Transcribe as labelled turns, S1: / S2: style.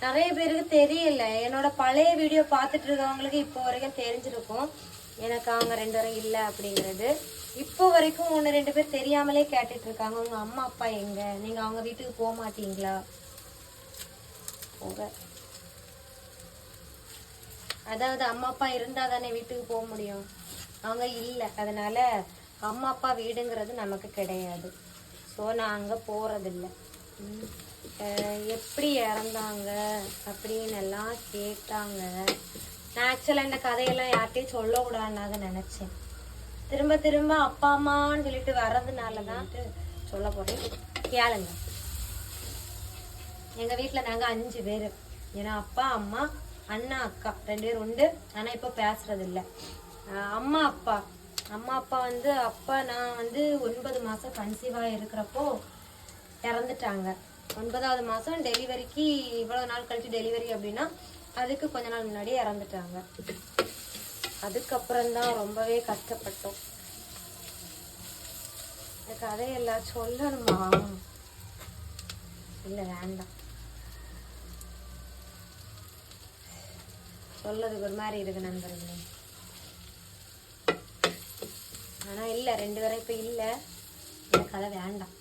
S1: நிறைய பேருக்கு தெரியல. என்னோட பழைய வீடியோ பார்த்துட்டு இருக்கவங்களுக்கு இப்போ வரைக்கும் தெரிஞ்சிருக்கும் எனக்கு அவங்க 2 பேரும் இல்லை அப்படிங்கிறது. இப்போ வரைக்கும் 1-2 பேர் தெரியாமலே கேட்டுட்டு இருக்காங்க, உங்க அம்மா அப்பா எங்க, நீங்க அவங்க வீட்டுக்கு போக மாட்டீங்களா? போக அதாவது அம்மா அப்பா இருந்தா தானே வீட்டுக்கு போக முடியும். அவங்க இல்லை, அதனால அம்மா அப்பா வீடுங்கிறது நமக்கு கிடையாது. ஸோ நான் அங்கே போறதில்லை. எப்படி இறந்தாங்க அப்படின்னு எல்லாம் கேட்டாங்க. நான் ஆக்சுவலாக இந்த கதையெல்லாம் யார்கிட்டையும் சொல்லக்கூடாதுன்னு தான் நினச்சேன். திரும்ப திரும்ப அப்பா அம்மான்னு சொல்லிட்டு வர்றதுனால தான் சொல்ல போறேன். கேளுங்க. எங்கள் வீட்டில் நாங்கள் 5 பேர். ஏன்னா அப்பா அம்மா அண்ணா அக்கா 2 பேர் உண்டு. ஆனால் இப்போ பேசுறது இல்லை. அம்மா அப்பா வந்து அப்பா நான் வந்து 9 மாதம் கன்சீவாக இருக்கிறப்போ இறந்துட்டாங்க. 9வது மாதம் டெலிவரிக்கு இவ்வளோ நாள் கழிச்சு டெலிவரி அப்படின்னா அதுக்கு கொஞ்ச நாள் முன்னாடியே இறந்துட்டாங்க. அதுக்கப்புறம்தான் ரொம்பவே கஷ்டப்பட்டோம். இந்த கதையெல்லாம் சொல்லணுமா? இல்லை வேண்டாம், சொல்லதுக்கு ஒரு மாதிரி இருக்கு நண்பர்களே. ஆனால் இல்லை 2 பேரும் இப்போ இல்லை, இந்த கதை வேண்டாம்.